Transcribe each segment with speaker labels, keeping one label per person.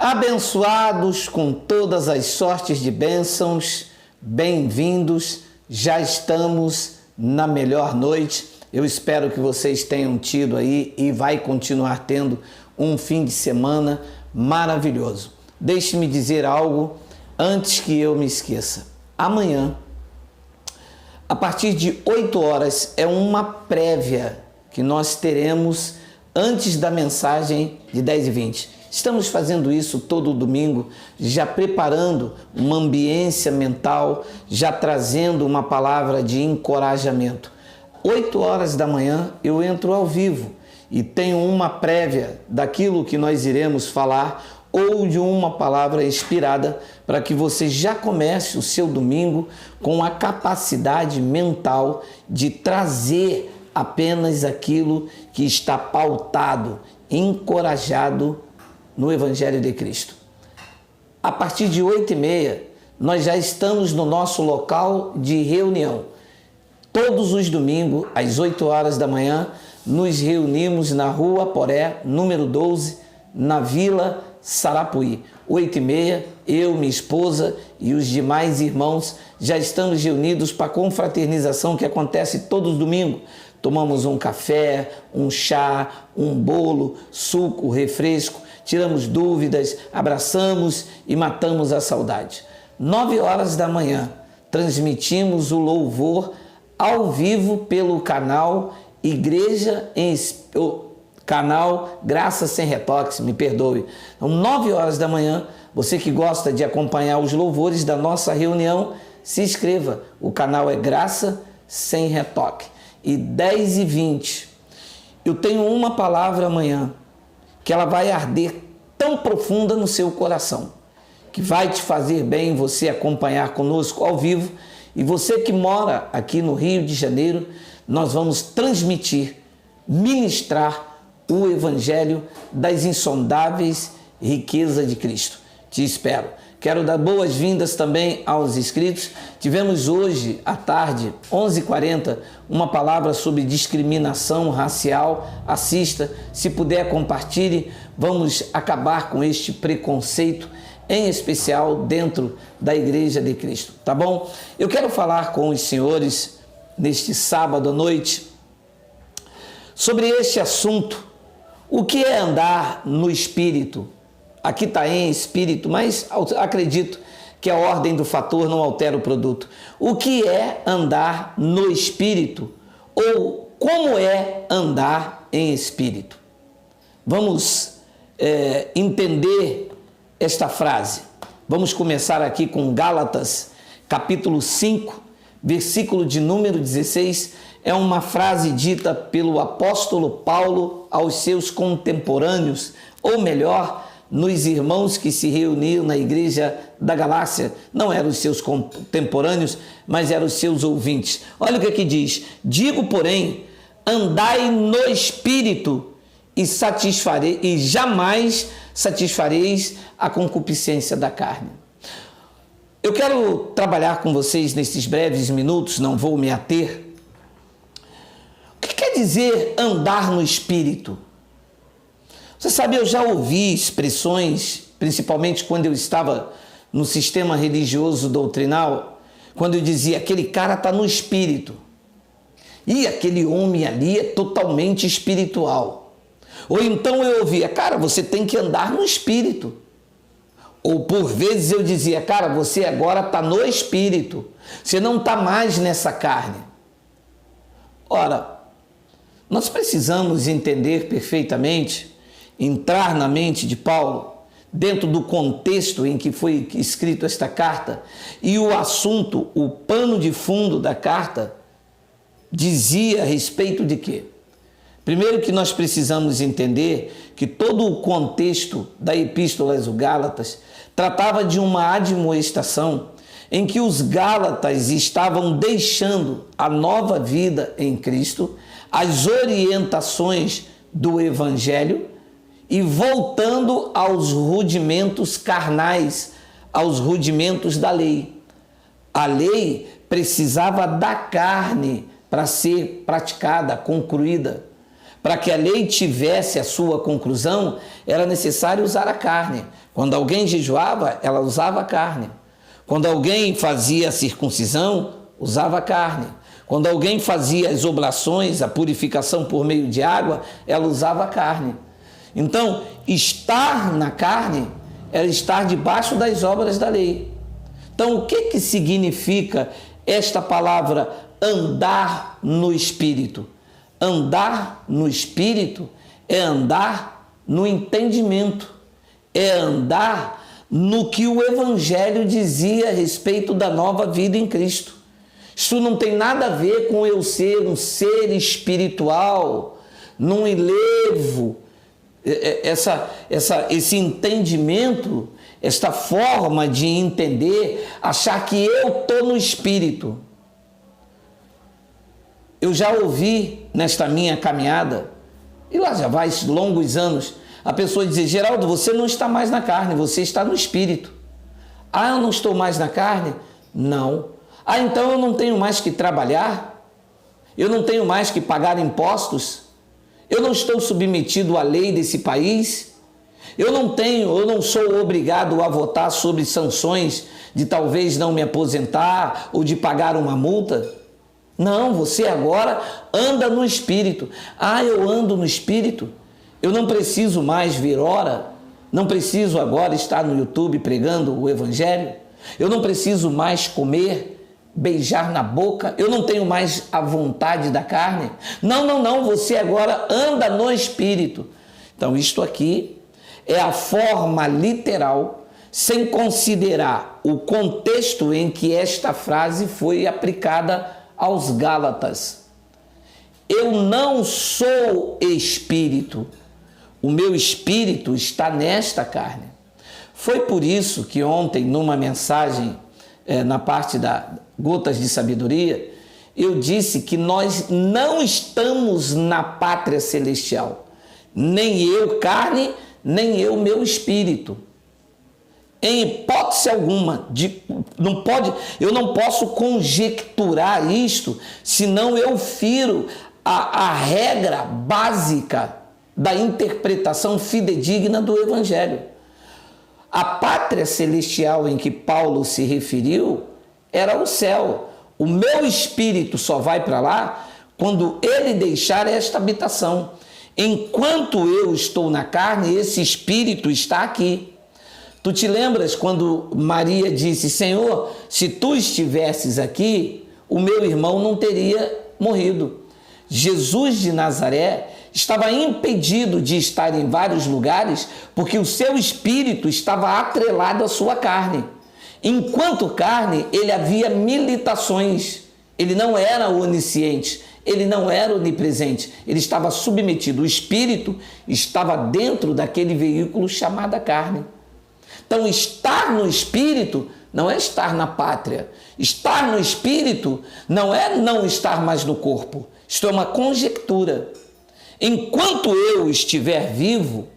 Speaker 1: Abençoados com todas as sortes de bênçãos, bem-vindos, já estamos na melhor noite. Eu espero que vocês tenham tido aí e vai continuar tendo um fim de semana maravilhoso. Deixe-me dizer algo antes que eu me esqueça. Amanhã, a partir de 8 horas, é uma prévia que nós teremos antes da mensagem de 10h20. Estamos fazendo isso todo domingo, já preparando uma ambiência mental, já trazendo uma palavra de encorajamento. 8 horas da manhã eu entro ao vivo e tenho uma prévia daquilo que nós iremos falar ou de uma palavra inspirada para que você já comece o seu domingo com a capacidade mental de trazer apenas aquilo que está pautado, encorajado no Evangelho de Cristo. A partir de 8h30, nós já estamos no nosso local de reunião. Todos os domingos, às 8 horas da manhã, nos reunimos na Rua Poré, número 12, na Vila Sarapuí. 8h30, eu, minha esposa e os demais irmãos já estamos reunidos para a confraternização que acontece todos os domingos. Tomamos um café, um chá, um bolo, suco, refresco, tiramos dúvidas, abraçamos e matamos a saudade. 9 horas da manhã, transmitimos o louvor ao vivo pelo canal canal Graça Sem Retoques, me perdoe. Então, 9 horas da manhã, você que gosta de acompanhar os louvores da nossa reunião, se inscreva. O canal é Graça Sem Retoque. E 10h20, eu tenho uma palavra amanhã, que ela vai arder tão profunda no seu coração, que vai te fazer bem você acompanhar conosco ao vivo. E você que mora aqui no Rio de Janeiro, nós vamos transmitir, ministrar o Evangelho das insondáveis riquezas de Cristo. Te espero. Quero dar boas-vindas também aos inscritos. Tivemos hoje, à tarde, 11h40, uma palavra sobre discriminação racial. Assista, se puder, compartilhe. Vamos acabar com este preconceito, em especial dentro da Igreja de Cristo, tá bom? Eu quero falar com os senhores, neste sábado à noite, sobre este assunto. O que é andar no Espírito? Aqui está em Espírito, mas acredito que a ordem do fator não altera o produto. O que é andar no Espírito? Ou como é andar em Espírito? Vamos entender esta frase. Vamos começar aqui com Gálatas, capítulo 5, versículo de número 16. É uma frase dita pelo apóstolo Paulo aos seus contemporâneos, ou melhor, nos irmãos que se reuniram na igreja da Galácia. Não eram os seus contemporâneos, mas eram os seus ouvintes. Olha o que aqui diz: digo, porém, andai no Espírito e jamais satisfareis a concupiscência da carne. Eu quero trabalhar com vocês nesses breves minutos, não vou me ater. O que quer dizer andar no Espírito? Você sabe, eu já ouvi expressões, principalmente quando eu estava no sistema religioso doutrinal, quando eu dizia, aquele cara está no Espírito. E aquele homem ali é totalmente espiritual. Ou então eu ouvia, cara, você tem que andar no Espírito. Ou por vezes eu dizia, cara, você agora está no Espírito. Você não está mais nessa carne. Ora, nós precisamos entender perfeitamente, entrar na mente de Paulo, dentro do contexto em que foi escrito esta carta, e o assunto, o pano de fundo da carta, dizia a respeito de quê? Primeiro que nós precisamos entender que todo o contexto da Epístola aos Gálatas tratava de uma admoestação em que os Gálatas estavam deixando a nova vida em Cristo, as orientações do Evangelho e voltando aos rudimentos carnais, aos rudimentos da lei. A lei precisava da carne para ser praticada, concluída. Para que a lei tivesse a sua conclusão, era necessário usar a carne. Quando alguém jejuava, ela usava a carne. Quando alguém fazia a circuncisão, usava a carne. Quando alguém fazia as oblações, a purificação por meio de água, ela usava a carne. Então, estar na carne era estar debaixo das obras da lei. Então, o que significa esta palavra andar no Espírito? Andar no Espírito é andar no entendimento, é andar no que o Evangelho dizia a respeito da nova vida em Cristo. Isso não tem nada a ver com eu ser um ser espiritual, num elevo, esse entendimento, esta forma de entender, achar que eu estou no Espírito. Eu já ouvi nesta minha caminhada, e lá já vai longos anos, a pessoa dizer: Geraldo, você não está mais na carne, você está no Espírito. Ah, eu não estou mais na carne? Não. Ah, então eu não tenho mais que trabalhar? Eu não tenho mais que pagar impostos? Eu não estou submetido à lei desse país? Eu não sou obrigado a votar sobre sanções de talvez não me aposentar ou de pagar uma multa? Não, você agora anda no Espírito. Ah, eu ando no Espírito? Eu não preciso mais vir ora? Não preciso agora estar no YouTube pregando o Evangelho? Eu não preciso mais comer, beijar na boca? Eu não tenho mais a vontade da carne? Não, você agora anda no Espírito. Então, isto aqui é a forma literal, sem considerar o contexto em que esta frase foi aplicada aos Gálatas. Eu não sou espírito, o meu espírito está nesta carne. Foi por isso que ontem, numa mensagem, na parte da Gotas de Sabedoria, eu disse que nós não estamos na pátria celestial. Nem eu, carne, nem eu, meu espírito. Em hipótese alguma, eu não posso conjecturar isto, senão eu firo a regra básica da interpretação fidedigna do Evangelho. A pátria celestial em que Paulo se referiu era o céu. O meu espírito só vai para lá quando ele deixar esta habitação. Enquanto eu estou na carne, esse espírito está aqui. Tu te lembras quando Maria disse: Senhor, se tu estivesses aqui, o meu irmão não teria morrido. Jesus de Nazaré estava impedido de estar em vários lugares porque o seu espírito estava atrelado à sua carne. Enquanto carne, ele havia militações. Ele não era onisciente, ele não era onipresente, ele estava submetido. O espírito estava dentro daquele veículo chamado carne. Então, estar no Espírito não é estar na pátria. Estar no Espírito não é não estar mais no corpo. Isto é uma conjectura. Enquanto eu estiver vivo,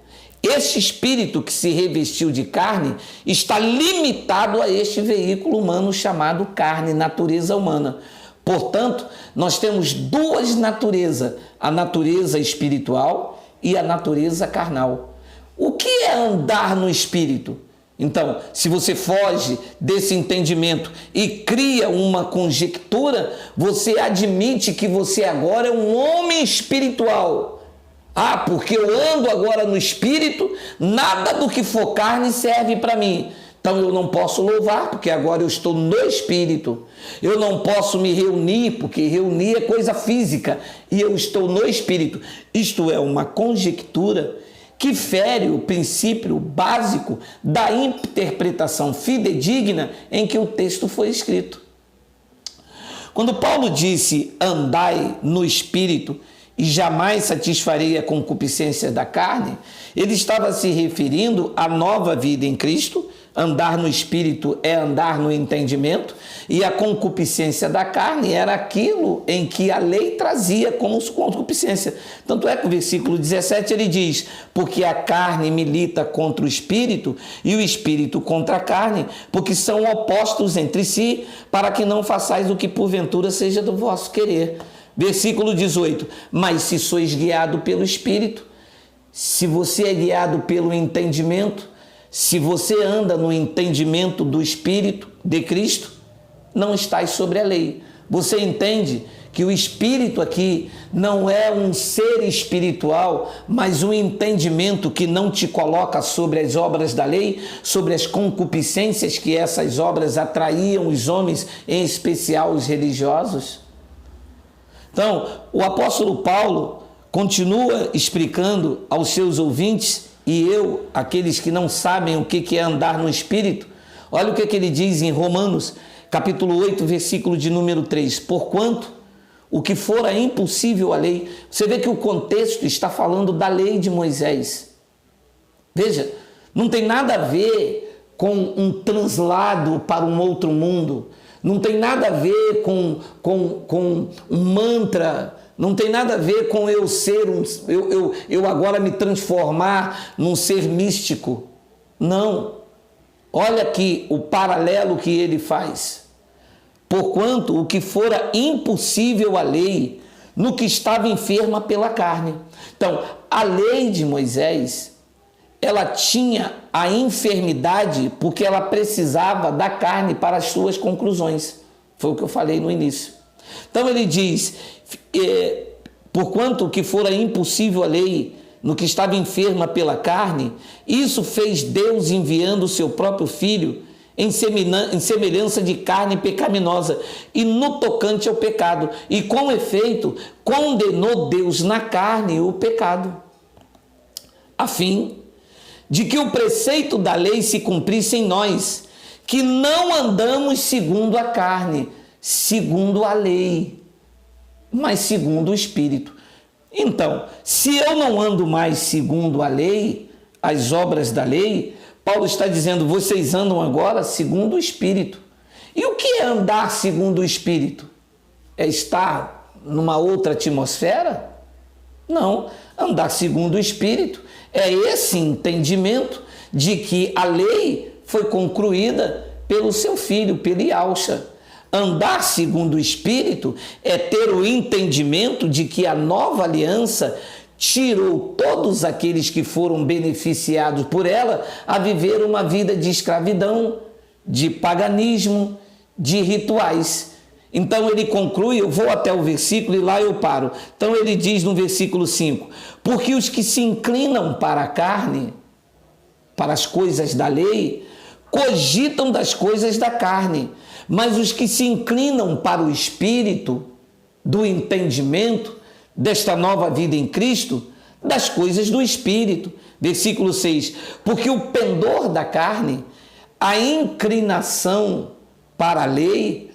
Speaker 1: esse Espírito que se revestiu de carne está limitado a este veículo humano chamado carne, natureza humana. Portanto, nós temos duas naturezas, a natureza espiritual e a natureza carnal. O que é andar no Espírito? Então, se você foge desse entendimento e cria uma conjectura, você admite que você agora é um homem espiritual. Ah, porque eu ando agora no Espírito, nada do que for carne serve para mim. Então eu não posso louvar, porque agora eu estou no Espírito. Eu não posso me reunir, porque reunir é coisa física, e eu estou no Espírito. Isto é uma conjectura que fere o princípio básico da interpretação fidedigna em que o texto foi escrito. Quando Paulo disse: andai no Espírito e jamais satisfarei a concupiscência da carne, ele estava se referindo à nova vida em Cristo. Andar no Espírito é andar no entendimento, e a concupiscência da carne era aquilo em que a lei trazia como concupiscência. Tanto é que o versículo 17 ele diz: porque a carne milita contra o Espírito e o Espírito contra a carne, porque são opostos entre si, para que não façais o que porventura seja do vosso querer. Versículo 18. Mas se sois guiado pelo Espírito, se você é guiado pelo entendimento, se você anda no entendimento do Espírito de Cristo, não estás sobre a lei. Você entende que o Espírito aqui não é um ser espiritual, mas um entendimento que não te coloca sobre as obras da lei, sobre as concupiscências que essas obras atraíam os homens, em especial os religiosos? Então, o apóstolo Paulo continua explicando aos seus ouvintes, e aqueles que não sabem o que é andar no Espírito. Olha o que ele diz em Romanos, capítulo 8, versículo de número 3. Porquanto o que fora impossível à lei. Você vê que o contexto está falando da lei de Moisés. Veja, não tem nada a ver com um translado para um outro mundo. Não tem nada a ver com um mantra. Não tem nada a ver com eu ser eu agora me transformar num ser místico. Não. Olha aqui o paralelo que ele faz. Porquanto o que fora impossível à lei, no que estava enferma pela carne. Então, a lei de Moisés, ela tinha a enfermidade porque ela precisava da carne para as suas conclusões. Foi o que eu falei no início. Então ele diz, porquanto o que fora impossível à lei, no que estava enferma pela carne, isso fez Deus enviando o seu próprio Filho em semelhança de carne pecaminosa e no tocante ao pecado. E com efeito, condenou Deus na carne o pecado, a fim de que o preceito da lei se cumprisse em nós, que não andamos segundo a carne, segundo a lei, mas segundo o Espírito. Então, se eu não ando mais segundo a lei, as obras da lei, Paulo está dizendo, vocês andam agora segundo o Espírito. E o que é andar segundo o Espírito? É estar numa outra atmosfera? Não, andar segundo o Espírito é esse entendimento de que a lei foi concluída pelo seu Filho, pelo Yahshua. Andar segundo o Espírito é ter o entendimento de que a nova aliança tirou todos aqueles que foram beneficiados por ela a viver uma vida de escravidão, de paganismo, de rituais. Então ele conclui, eu vou até o versículo e lá eu paro. Então ele diz no versículo 5, porque os que se inclinam para a carne, para as coisas da lei, cogitam das coisas da carne, mas os que se inclinam para o Espírito, do entendimento, desta nova vida em Cristo, das coisas do Espírito. Versículo 6, porque o pendor da carne, a inclinação para a lei,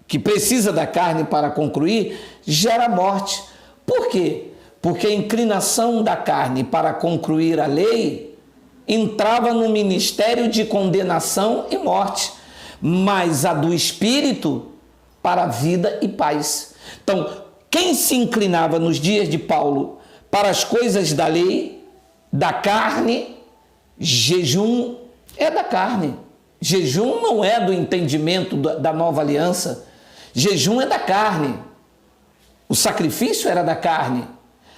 Speaker 1: que precisa da carne para concluir, gera morte. Por quê? Porque a inclinação da carne para concluir a lei entrava no ministério de condenação e morte, mas a do Espírito para a vida e paz. Então, quem se inclinava nos dias de Paulo para as coisas da lei, da carne, jejum é da carne. Jejum não é do entendimento da nova aliança. Jejum é da carne. O sacrifício era da carne.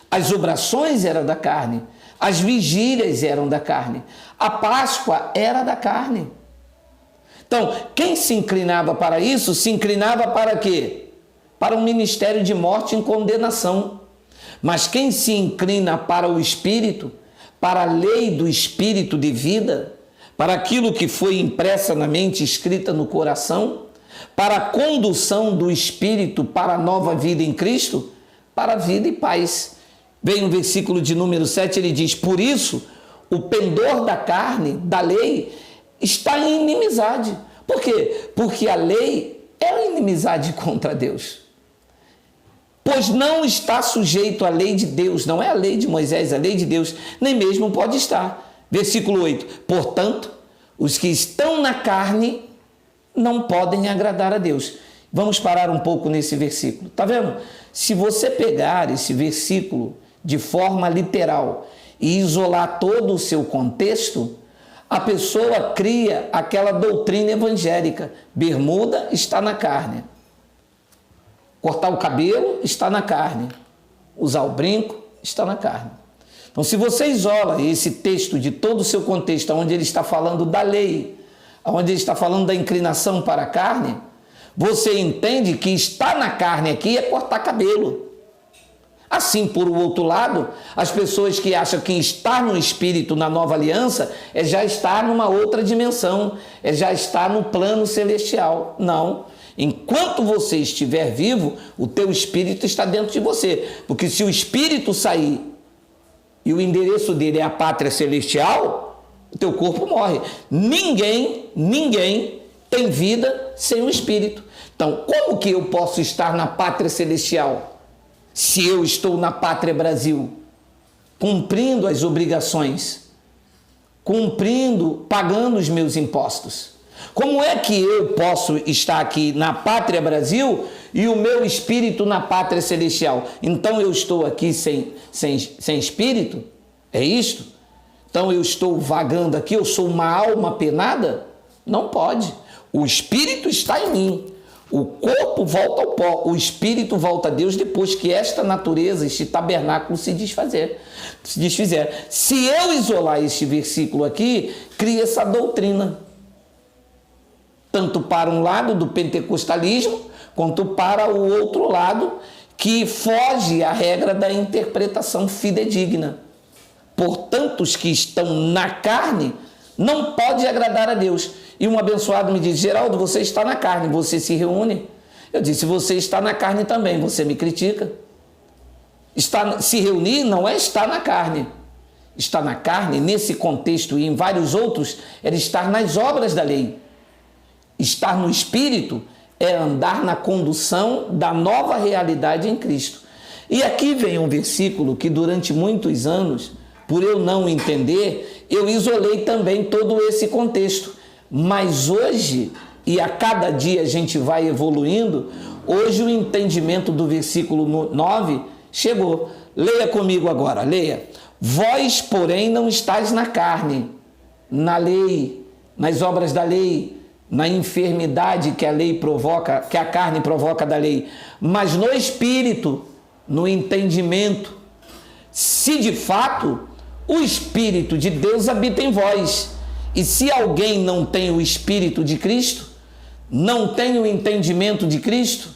Speaker 1: As orações eram da carne. As vigílias eram da carne. A Páscoa era da carne. Então, quem se inclinava para isso, se inclinava para quê? Para um ministério de morte e condenação. Mas quem se inclina para o Espírito, para a lei do Espírito de vida, para aquilo que foi impressa na mente, escrita no coração, para a condução do Espírito para a nova vida em Cristo, para a vida e paz. Vem no versículo de número 7, ele diz, por isso, o pendor da carne, da lei, está em inimizade. Por quê? Porque a lei é inimizade contra Deus. Pois não está sujeito à lei de Deus, não é a lei de Moisés, a lei de Deus, nem mesmo pode estar. Versículo 8, portanto, os que estão na carne não podem agradar a Deus. Vamos parar um pouco nesse versículo, está vendo? Se você pegar esse versículo de forma literal e isolar todo o seu contexto, a pessoa cria aquela doutrina evangélica, bermuda está na carne. Cortar o cabelo está na carne. Usar o brinco está na carne. Então, se você isola esse texto de todo o seu contexto, onde ele está falando da lei, onde ele está falando da inclinação para a carne, você entende que estar na carne aqui é cortar cabelo. Assim, por outro lado, as pessoas que acham que estar no Espírito na nova aliança é já estar numa outra dimensão, é já estar no plano celestial. Não. Enquanto você estiver vivo, o teu Espírito está dentro de você. Porque se o Espírito sair e o endereço dele é a pátria celestial, o teu corpo morre. Ninguém tem vida sem o Espírito. Então, como que eu posso estar na pátria celestial se eu estou na pátria Brasil, cumprindo as obrigações, pagando os meus impostos? Como é que eu posso estar aqui na pátria Brasil e o meu espírito na pátria celestial? Então eu estou aqui sem espírito? É isto? Então eu estou vagando aqui, eu sou uma alma penada? Não pode. O espírito está em mim. O corpo volta ao pó, o espírito volta a Deus depois que esta natureza, este tabernáculo se desfizer. Se eu isolar este versículo aqui, cria essa doutrina. Tanto para um lado do pentecostalismo, quanto para o outro lado, que foge à regra da interpretação fidedigna. Portanto, os que estão na carne não podem agradar a Deus. E um abençoado me diz: Geraldo, você está na carne, você se reúne? Eu disse: você está na carne também, você me critica. Se reunir não é estar na carne. Estar na carne, nesse contexto e em vários outros, é estar nas obras da lei. Estar no Espírito é andar na condução da nova realidade em Cristo. E aqui vem um versículo que durante muitos anos, por eu não entender, eu isolei também todo esse contexto. Mas hoje, e a cada dia a gente vai evoluindo, hoje o entendimento do versículo 9 chegou. Leia comigo agora, leia. Vós, porém, não estáis na carne, na lei, nas obras da lei, na enfermidade que a lei provoca, que a carne provoca da lei, mas no Espírito, no entendimento. Se de fato o Espírito de Deus habita em vós, e se alguém não tem o Espírito de Cristo, não tem o entendimento de Cristo,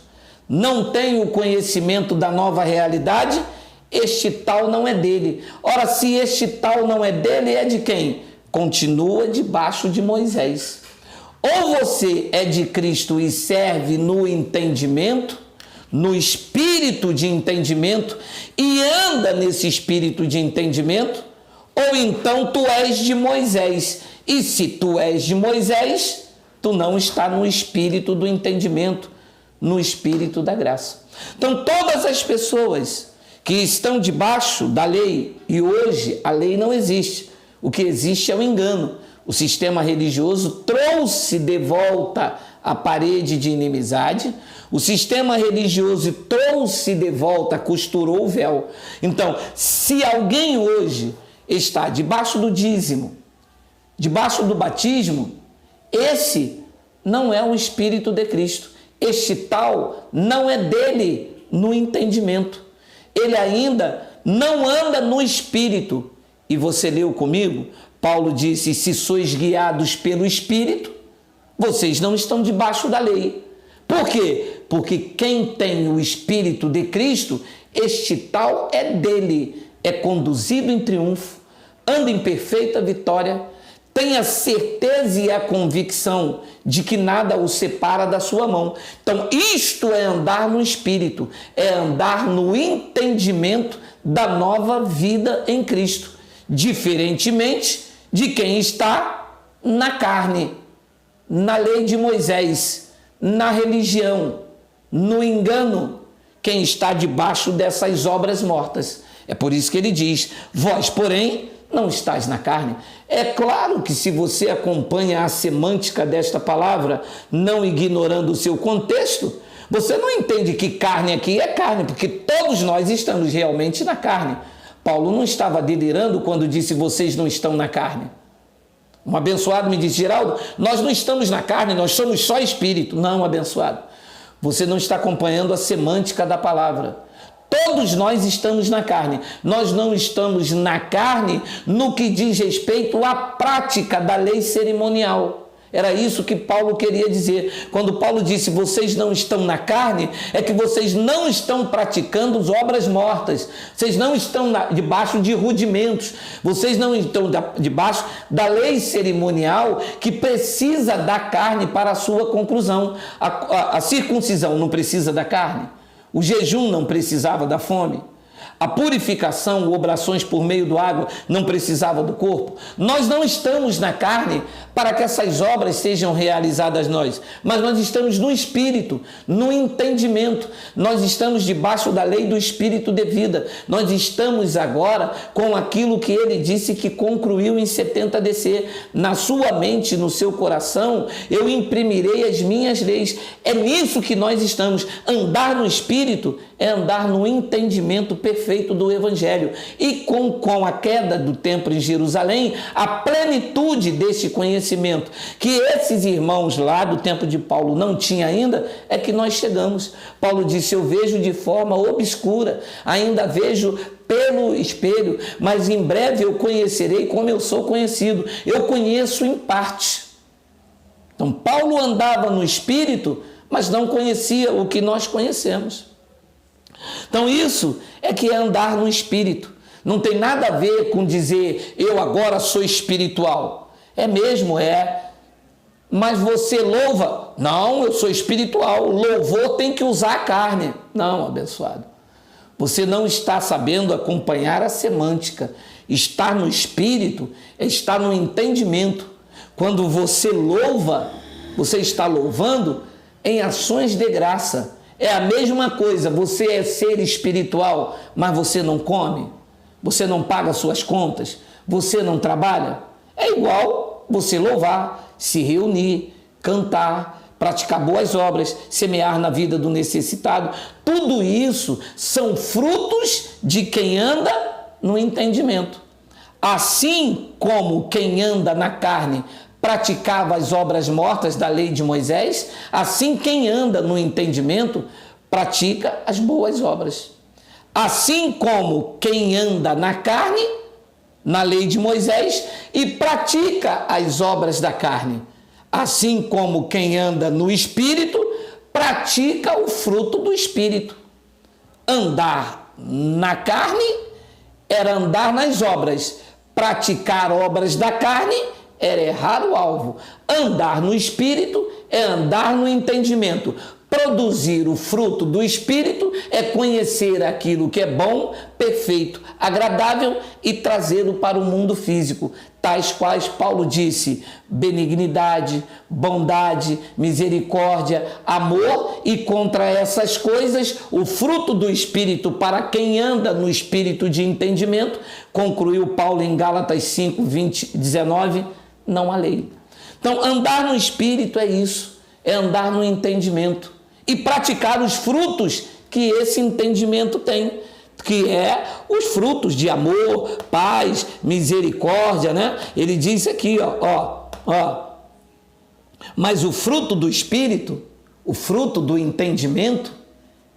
Speaker 1: não tem o conhecimento da nova realidade, este tal não é dele. Ora, se este tal não é dele, é de quem? Continua debaixo de Moisés. Ou você é de Cristo e serve no entendimento, no espírito de entendimento, e anda nesse espírito de entendimento, ou então tu és de Moisés. E se tu és de Moisés, tu não está no espírito do entendimento, no espírito da graça. Então, todas as pessoas que estão debaixo da lei, e hoje a lei não existe, o que existe é o engano. O sistema religioso trouxe de volta a parede de inimizade, o sistema religioso trouxe de volta, costurou o véu. Então, se alguém hoje está debaixo do dízimo, debaixo do batismo, esse não é o Espírito de Cristo. Este tal não é dele no entendimento. Ele ainda não anda no Espírito. E você leu comigo? Paulo disse: se sois guiados pelo Espírito, vocês não estão debaixo da lei. Por quê? Porque quem tem o Espírito de Cristo, este tal é dele, é conduzido em triunfo, anda em perfeita vitória, tem a certeza e a convicção de que nada o separa da sua mão. Então, isto é andar no Espírito, é andar no entendimento da nova vida em Cristo, diferentemente de quem está na carne, na lei de Moisés, na religião, no engano, quem está debaixo dessas obras mortas. É por isso que ele diz: vós, porém, não estáis na carne. É claro que se você acompanha a semântica desta palavra, não ignorando o seu contexto, você não entende que carne aqui é carne, porque todos nós estamos realmente na carne. Paulo não estava delirando quando disse: vocês não estão na carne. Um abençoado me disse: Geraldo, nós não estamos na carne, nós somos só espírito. Não, abençoado. Você não está acompanhando a semântica da palavra. Todos nós estamos na carne. Nós não estamos na carne no que diz respeito à prática da lei cerimonial. Era isso que Paulo queria dizer. Quando Paulo disse, vocês não estão na carne, é que vocês não estão praticando as obras mortas. Vocês não estão debaixo de rudimentos. Vocês não estão debaixo da lei cerimonial que precisa da carne para a sua conclusão. A circuncisão não precisa da carne. O jejum não precisava da fome. A purificação, obrações por meio do água, não precisava do corpo. Nós não estamos na carne para que essas obras sejam realizadas nós, mas nós estamos no Espírito, no entendimento. Nós estamos debaixo da lei do Espírito de vida. Nós estamos agora com aquilo que ele disse que concluiu em 70 DC. Na sua mente, no seu coração, eu imprimirei as minhas leis. É nisso que nós estamos. Andar no Espírito é andar no entendimento perfeito do Evangelho. E com a queda do templo em Jerusalém, a plenitude desse conhecimento que esses irmãos lá do tempo de Paulo não tinham ainda, é que nós chegamos. Paulo disse, eu vejo de forma obscura, ainda vejo pelo espelho, mas em breve eu conhecerei como eu sou conhecido. Eu conheço em parte. Então Paulo andava no Espírito, mas não conhecia o que nós conhecemos. Então isso é que é andar no Espírito. Não tem nada a ver com dizer, eu agora sou espiritual. É mesmo, é. Mas você louva? Não, eu sou espiritual. Louvor tem que usar a carne. Não, abençoado. Você não está sabendo acompanhar a semântica. Estar no Espírito é estar no entendimento. Quando você louva, você está louvando em ações de graça. É a mesma coisa, você é ser espiritual, mas você não come, você não paga suas contas, você não trabalha. É igual você louvar, se reunir, cantar, praticar boas obras, semear na vida do necessitado. Tudo isso são frutos de quem anda no entendimento. Assim como quem anda na carne praticava as obras mortas da lei de Moisés, assim quem anda no entendimento pratica as boas obras. Assim como quem anda na carne, na lei de Moisés, e pratica as obras da carne, assim como quem anda no Espírito, pratica o fruto do Espírito. Andar na carne era andar nas obras, praticar obras da carne era errar o alvo. Andar no Espírito é andar no entendimento. Produzir o fruto do Espírito é conhecer aquilo que é bom, perfeito, agradável e trazê-lo para o mundo físico, tais quais Paulo disse, benignidade, bondade, misericórdia, amor, e contra essas coisas, o fruto do Espírito para quem anda no espírito de entendimento, concluiu Paulo em Gálatas 5, 20, 19, não há lei. Então, andar no Espírito é isso, é andar no entendimento e praticar os frutos que esse entendimento tem, que é os frutos de amor, paz, misericórdia, né? Ele diz aqui, ó. Mas o fruto do Espírito, o fruto do entendimento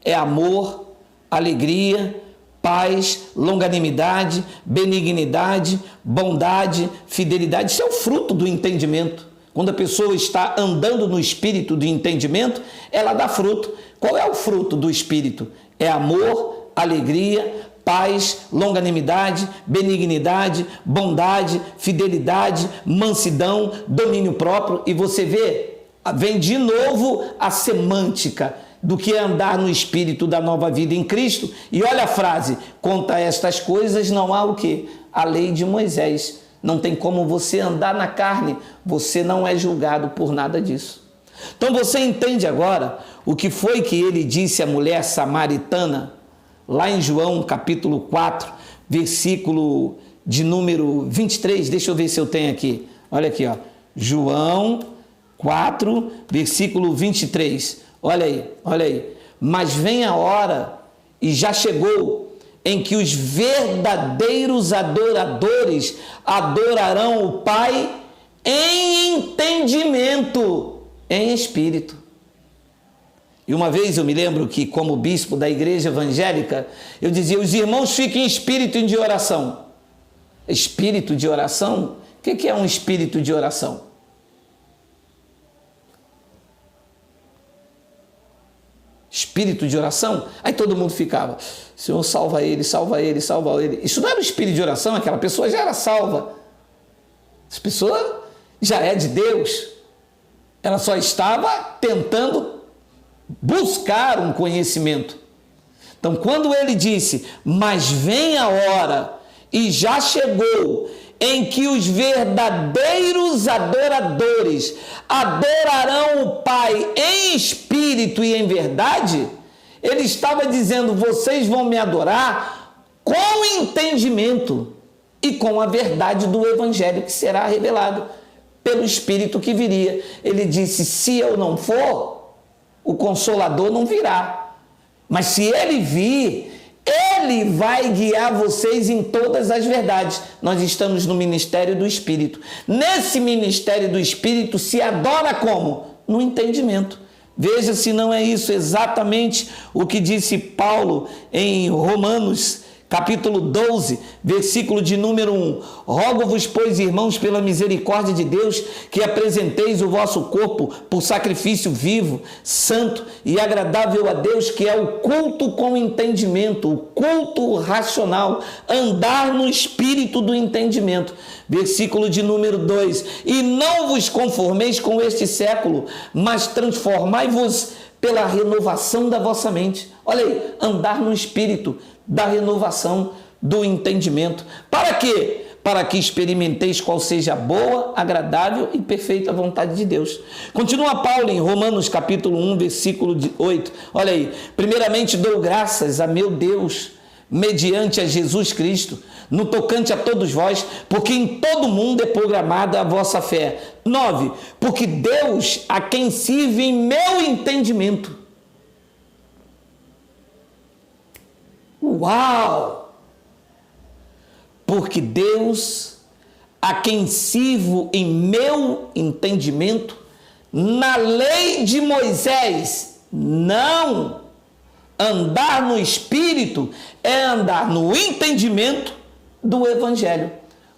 Speaker 1: é amor, alegria, paz, longanimidade, benignidade, bondade, fidelidade. Isso é o fruto do entendimento. Quando a pessoa está andando no espírito de entendimento, ela dá fruto. Qual é o fruto do espírito? É amor, alegria, paz, longanimidade, benignidade, bondade, fidelidade, mansidão, domínio próprio. E você vê, vem de novo a semântica do que é andar no espírito da nova vida em Cristo. E olha a frase, contra estas coisas não há o quê? A lei de Moisés. Não tem como você andar na carne, você não é julgado por nada disso. Então você entende agora o que foi que ele disse à mulher samaritana, lá em João capítulo 4, versículo de número 23, deixa eu ver se eu tenho aqui, olha aqui, ó. João 4, versículo 23, olha aí, mas vem a hora, e já chegou, em que os verdadeiros adoradores adorarão o Pai em entendimento, em espírito. E uma vez eu me lembro que, como bispo da igreja evangélica, eu dizia: os irmãos fiquem em espírito de oração. Espírito de oração? O que é um espírito de oração? Espírito de oração? Aí todo mundo ficava: Senhor, salva ele, salva ele, salva ele. Isso não era o espírito de oração, aquela pessoa já era salva. Essa pessoa já é de Deus. Ela só estava tentando buscar um conhecimento. Então, quando ele disse: mas vem a hora, e já chegou, em que os verdadeiros adoradores adorarão o Pai em espírito e em verdade, ele estava dizendo: vocês vão me adorar com entendimento e com a verdade do Evangelho que será revelado pelo Espírito que viria. Ele disse: se eu não for, o Consolador não virá, mas se ele vir, ele vai guiar vocês em todas as verdades. Nós estamos no ministério do Espírito. Nesse ministério do Espírito se adora como? No entendimento. Veja se não é isso exatamente o que disse Paulo em Romanos, capítulo 12, versículo de número 1. Rogo-vos, pois, irmãos, pela misericórdia de Deus, que apresenteis o vosso corpo por sacrifício vivo, santo e agradável a Deus, que é o culto com entendimento, o culto racional, andar no espírito do entendimento. Versículo de número 2. E não vos conformeis com este século, mas transformai-vos pela renovação da vossa mente. Olha aí, andar no espírito da renovação do entendimento. Para quê? Para que experimenteis qual seja a boa, agradável e perfeita vontade de Deus. Continua Paulo em Romanos capítulo 1, versículo 8. Olha aí. Primeiramente dou graças a meu Deus, mediante a Jesus Cristo, no tocante a todos vós, porque em todo mundo é programada a vossa fé. 9. Porque Deus, a quem sirvo em meu entendimento. Uau! Porque Deus, a quem sirvo em meu entendimento, na lei de Moisés, não. Andar no Espírito é andar no entendimento do Evangelho.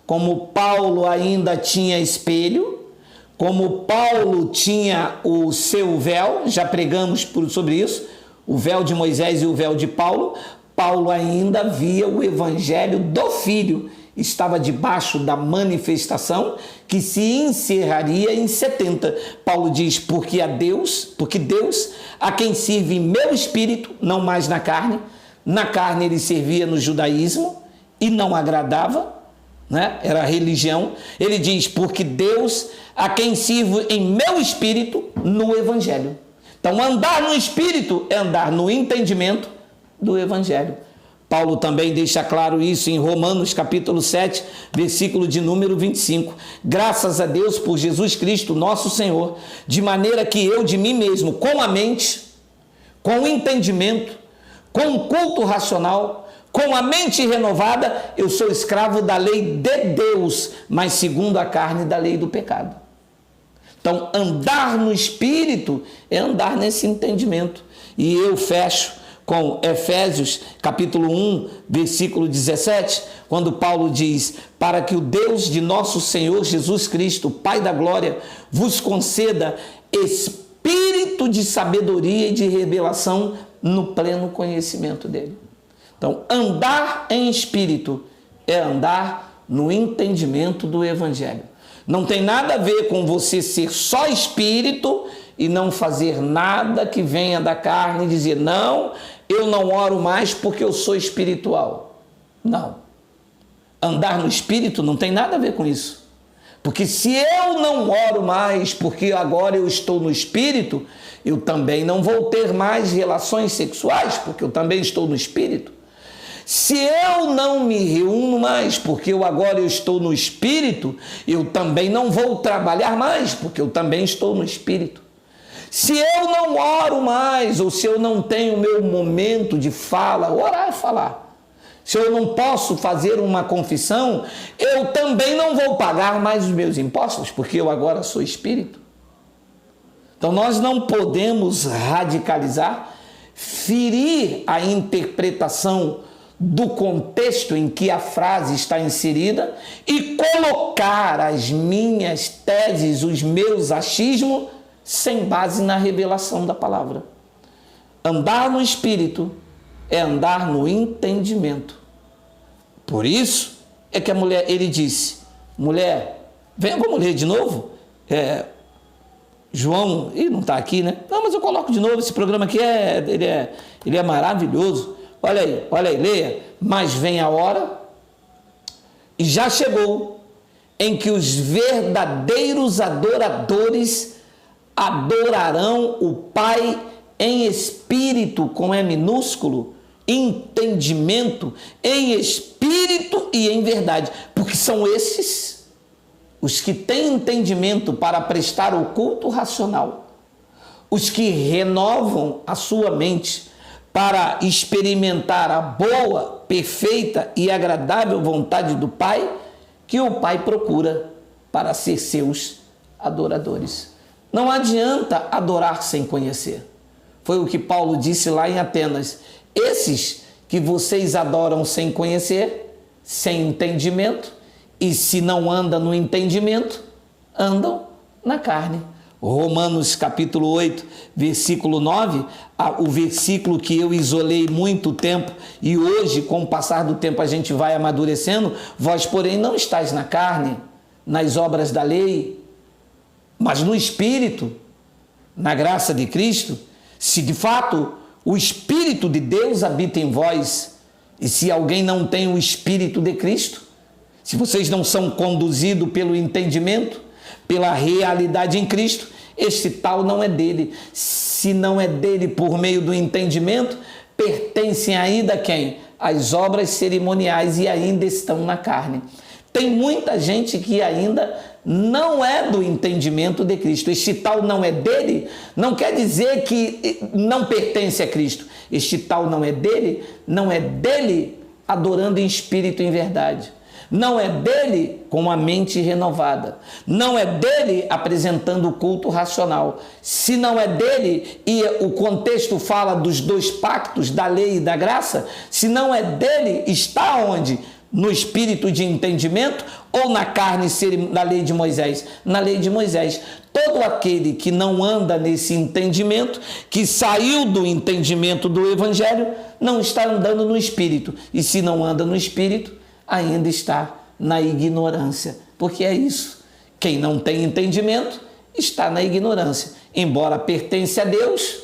Speaker 1: Como Paulo ainda tinha espelho, como Paulo tinha o seu véu, já pregamos sobre isso, o véu de Moisés e o véu de Paulo, Paulo ainda via o Evangelho do Filho, estava debaixo da manifestação que se encerraria em 70. Paulo diz: porque Deus, a quem sirve em meu espírito, não mais na carne ele servia no judaísmo e não agradava, né? Era religião. Ele diz: porque Deus, a quem sirvo em meu espírito, no Evangelho. Então, andar no espírito é andar no entendimento do Evangelho. Paulo também deixa claro isso em Romanos capítulo 7, versículo de número 25. Graças a Deus por Jesus Cristo, nosso Senhor, de maneira que eu de mim mesmo, com a mente, com o entendimento, com o culto racional, com a mente renovada, eu sou escravo da lei de Deus, mas segundo a carne da lei do pecado. Então, andar no Espírito é andar nesse entendimento. E eu fecho com Efésios capítulo 1, versículo 17, quando Paulo diz: para que o Deus de nosso Senhor Jesus Cristo, Pai da glória, vos conceda espírito de sabedoria e de revelação no pleno conhecimento dele. Então, andar em espírito é andar no entendimento do Evangelho. Não tem nada a ver com você ser só espírito e não fazer nada que venha da carne e dizer: não, eu não oro mais porque eu sou espiritual. Não. Andar no espírito não tem nada a ver com isso. Porque se eu não oro mais porque agora eu estou no espírito, eu também não vou ter mais relações sexuais porque eu também estou no espírito. Se eu não me reúno mais porque agora eu estou no espírito, eu também não vou trabalhar mais porque eu também estou no espírito. Se eu não oro mais, ou se eu não tenho o meu momento de fala, orar é falar. Se eu não posso fazer uma confissão, eu também não vou pagar mais os meus impostos, porque eu agora sou espírito. Então nós não podemos radicalizar, ferir a interpretação do contexto em que a frase está inserida e colocar as minhas teses, os meus achismos, sem base na revelação da palavra. Andar no Espírito é andar no entendimento. Por isso é que ele disse, mulher, vamos ler de novo? João, não está aqui, né? Não, mas eu coloco de novo, esse programa aqui ele é maravilhoso. Olha aí, leia. Mas vem a hora, e já chegou, em que os verdadeiros adoradores adorarão o Pai em espírito, com E minúsculo, entendimento, em espírito e em verdade. Porque são esses os que têm entendimento para prestar o culto racional, os que renovam a sua mente para experimentar a boa, perfeita e agradável vontade do Pai, que o Pai procura para ser seus adoradores. Não adianta adorar sem conhecer. Foi o que Paulo disse lá em Atenas. Esses que vocês adoram sem conhecer, sem entendimento, e se não andam no entendimento, andam na carne. Romanos capítulo 8, versículo 9, o versículo que eu isolei muito tempo e hoje, com o passar do tempo, a gente vai amadurecendo. Vós, porém, não estáis na carne, nas obras da lei, mas no Espírito, na graça de Cristo. Se de fato o Espírito de Deus habita em vós, e se alguém não tem o Espírito de Cristo, se vocês não são conduzidos pelo entendimento, pela realidade em Cristo, este tal não é dele. Se não é dele por meio do entendimento, pertencem ainda a quem? As obras cerimoniais, e ainda estão na carne. Tem muita gente que ainda não é do entendimento de Cristo. Este tal não é dele, não quer dizer que não pertence a Cristo. Este tal não é dele adorando em espírito e em verdade. Não é dele com a mente renovada. Não é dele apresentando o culto racional. Se não é dele, e o contexto fala dos dois pactos, da lei e da graça, se não é dele, está onde? No espírito de entendimento ou na carne da lei de Moisés? Na lei de Moisés. Todo aquele que não anda nesse entendimento, que saiu do entendimento do Evangelho, não está andando no espírito. E se não anda no espírito, ainda está na ignorância. Porque é isso. Quem não tem entendimento está na ignorância. Embora pertence a Deus,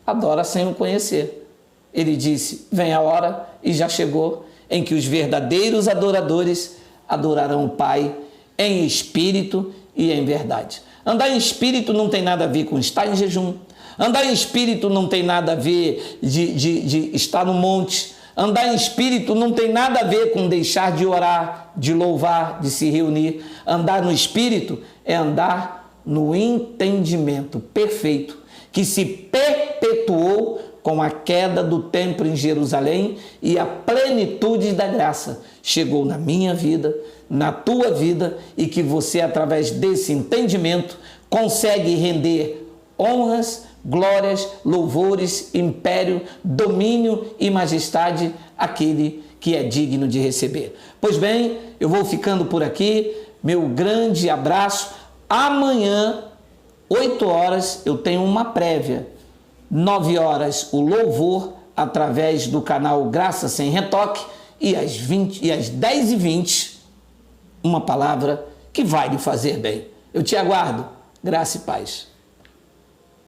Speaker 1: adora sem o conhecer. Ele disse, vem a hora, e já chegou, em que os verdadeiros adoradores adorarão o Pai em espírito e em verdade. Andar em espírito não tem nada a ver com estar em jejum. Andar em espírito não tem nada a ver de estar no monte. Andar em espírito não tem nada a ver com deixar de orar, de louvar, de se reunir. Andar no espírito é andar no entendimento perfeito, que se perpetuou com a queda do templo em Jerusalém, e a plenitude da graça chegou na minha vida, na tua vida, e que você, através desse entendimento, consegue render honras, glórias, louvores, império, domínio e majestade àquele que é digno de receber. Pois bem, eu vou ficando por aqui. Meu grande abraço. Amanhã, 8 horas, eu tenho uma prévia. 9 horas, o louvor, através do canal Graça Sem Retoque, e às 10h20, uma palavra que vai lhe fazer bem. Eu te aguardo. Graça e paz.